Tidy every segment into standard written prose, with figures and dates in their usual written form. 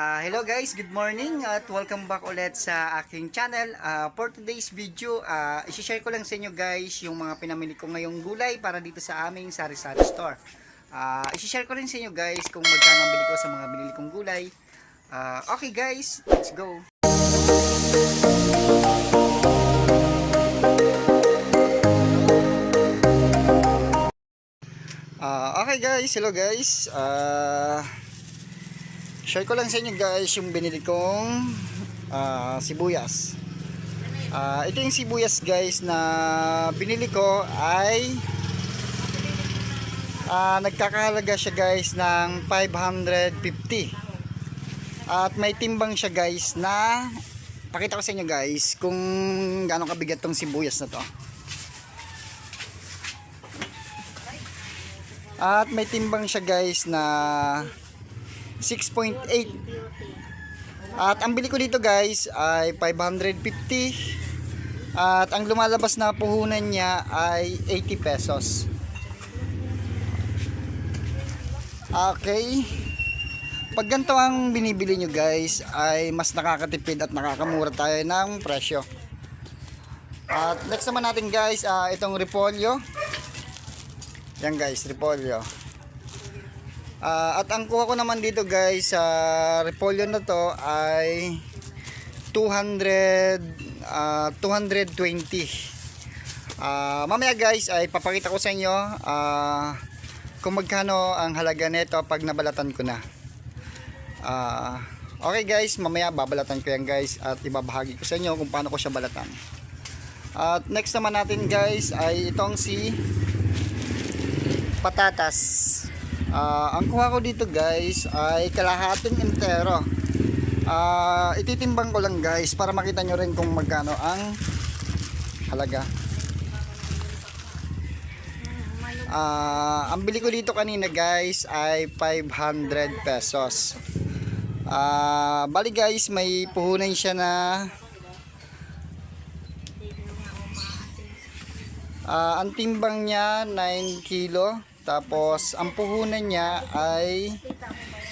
Hello guys, good morning at welcome back ulit sa aking channel. For today's video, isi-share ko lang sa inyo guys yung mga pinamili ko ngayong gulay para dito sa aming sari-sari store. Isi-share ko rin sa inyo guys kung magkano ang bili ko sa mga binili kong gulay. Okay guys, let's go! Okay guys, hello guys. Share ko lang sa inyo guys yung binili kong sibuyas. Ito yung sibuyas guys na binili ko ay nagkakahalaga siya guys ng 550. At may timbang siya guys na pakita ko sa inyo guys kung gaano kabigat tong sibuyas na to. At may timbang siya guys na 6.8. At ang bili ko dito guys ay 550. At ang lumalabas na puhunan niya ay 80 pesos. Okay. Pag ganito ang binibili nyo guys ay mas nakakatipid at nakakamura tayo ng presyo. At next naman natin guys itong repolyo. Yan guys, repolyo. At ang kuha ko naman dito guys sa repolyo na to ay 220. Mamaya guys ay papakita ko sa inyo kung magkano ang halaga nito pag nabalatan ko na. Okay guys, mamaya babalatan ko yan guys at ibabahagi ko sa inyo kung paano ko siya balatan. At next naman natin guys ay itong si patatas. Ang kuha ko dito guys ay kalahating entero. Ititimbang ko lang guys para makita nyo rin kung magkano ang halaga. Ang bili ko dito kanina guys ay 500 pesos. Bali guys may puhunan siya na ang timbang niya 9 kilo. Tapos ang puhunan niya ay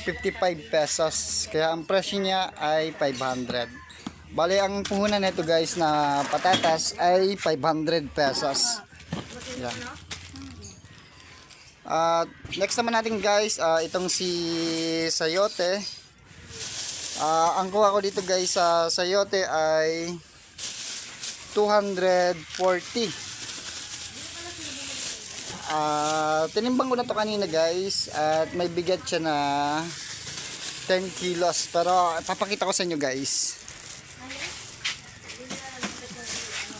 55 pesos. Kaya ang presyo niya ay 500. Bale ang puhunan nito guys na patatas ay 500 pesos. Yan. Next naman natin guys itong si sayote. Ang kuha ko dito guys sa sayote ay 240. Tinimbang ko na to kanina guys at may bigat siya na 10 kilos pero papakita ko sa inyo guys.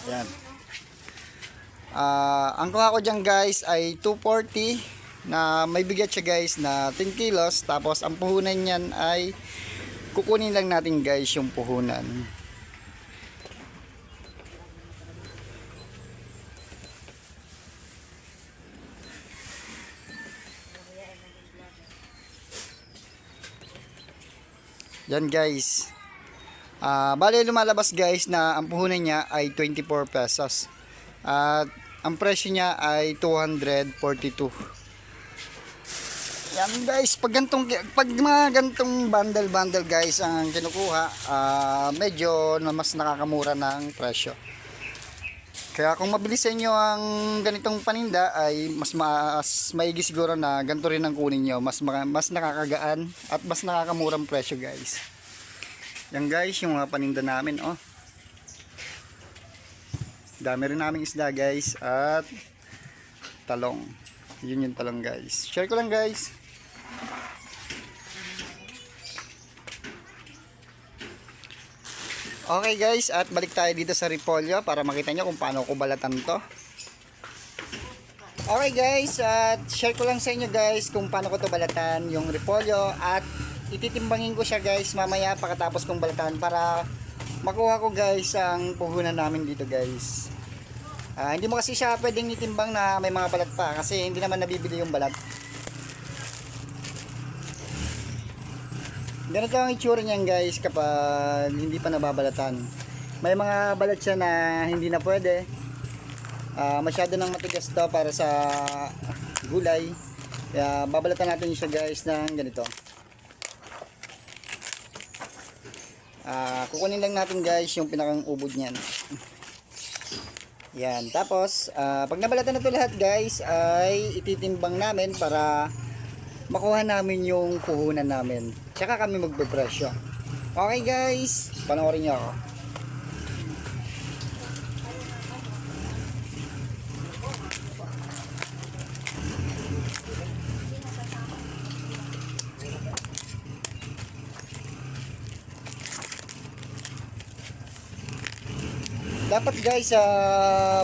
Yan. Ang kuha ko dyan guys ay 240 na may bigat siya guys na 10 kilos. Tapos ang puhunan niyan ay kukunin lang natin guys yung puhunan. Yan guys. Bale lumalabas guys na ang puhunan niya ay 24 pesos. At ang presyo niya ay 242. Yan guys, pag mga gantong bundle guys ang kinukuha, medyo mas nakakamura ng presyo. Kaya kung mabilis sa inyo ang ganitong paninda ay mas maigi siguro na ganito rin ang kunin nyo. Mas nakakagaan at mas nakakamurang presyo guys. Yan guys yung mga paninda namin oh. Dami rin naming isda guys at talong. Yun yung talong guys. Share ko lang guys. Okay guys, at balik tayo dito sa repolyo para makita nyo kung paano ko balatan to. Okay guys, at share ko lang sa inyo guys kung paano ko to balatan yung repolyo. At ititimbangin ko siya guys mamaya pagkatapos kong balatan para makuha ko guys ang puhunan namin dito guys. Hindi mo kasi siya pwedeng itimbang na may mga balat pa kasi hindi naman nabibili yung balat. Ganito ang itsura niyan guys kapag hindi pa nababalatan. May mga balat siya na hindi na pwede. Masyado nang matigas to para sa gulay. Kaya babalatan natin siya guys ng ganito. Kukunin lang natin guys yung pinakang ubod niyan. Yan. Tapos, pag nabalatan na ito lahat guys, ay ititimbang namin para makuha namin yung puhunan namin. Tsaka kami magbe-presyo. Okay guys, panoorin nyo ako. Dapat guys,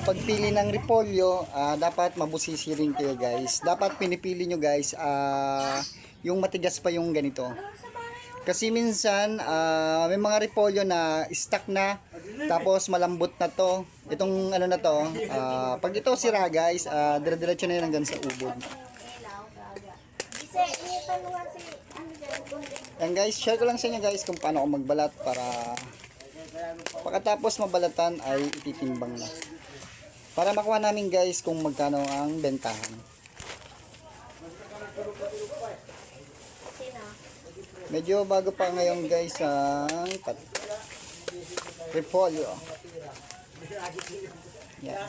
pagpili ng repolyo, dapat mabusisi rin kayo guys. Dapat pinipili nyo guys, yung matigas pa yung ganito. Kasi minsan, may mga repolyo na stuck na, tapos malambot na to. Itong ano na to, pag ito sira guys, dire-diretso na yun hanggang sa ubod. Yan guys, share ko lang sa inyo guys kung paano ako magbalat para pagkatapos mabalatan ay ititimbang na. Para makuha namin guys kung magkano ang bentahan. Medyo bago pa ngayon guys ang repolyo. Yan.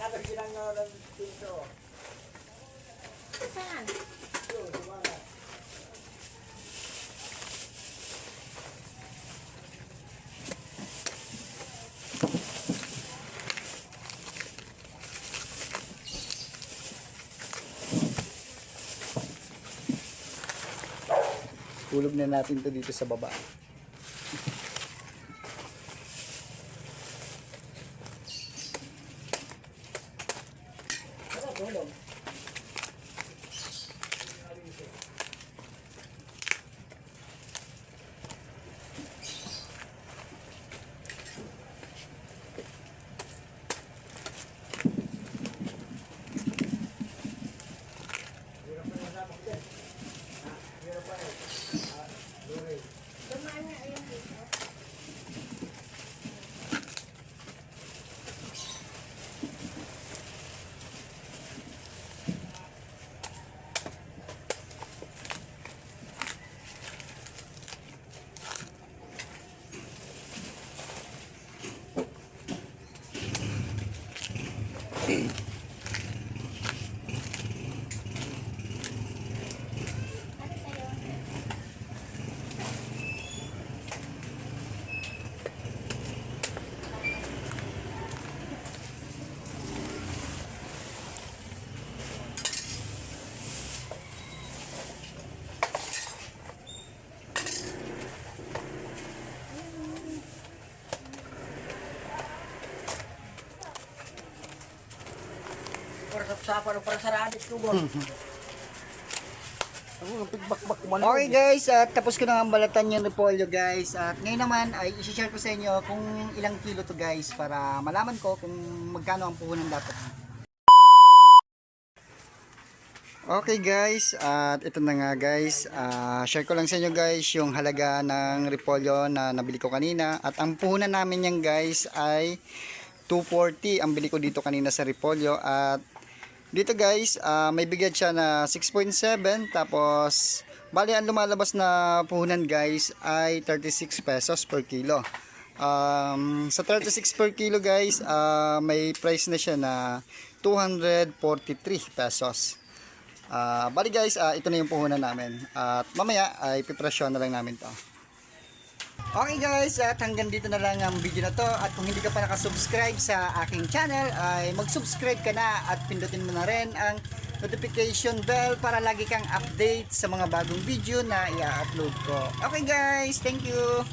Tulog na natin to dito sa baba. Para sarado ito ba? Okay guys, at tapos ko na ang balatan yung repolyo guys. At ngayon naman ay isi-share ko sa inyo kung ilang kilo to guys para malaman ko kung magkano ang puhunan dapat. Okay guys, at ito na nga guys, share ko lang sa inyo guys yung halaga ng repolyo na nabili ko kanina. At ang puhunan namin yan guys ay 240 ang bili ko dito kanina sa repolyo. At dito guys, may bigyan siya na 6.7, tapos bali ang lumalabas na puhunan guys ay 36 pesos per kilo. Sa 36 per kilo guys, may price na siya na 243 pesos. Bali guys, ito na yung puhunan namin. At mamaya ay pipresyon na lang namin to. Okay guys, at hanggang dito na lang ang video na to. At kung hindi ka pa nakasubscribe sa aking channel, ay mag-subscribe ka na at pindutin mo na rin ang notification bell para lagi kang update sa mga bagong video na i-upload ko. Okay guys, thank you!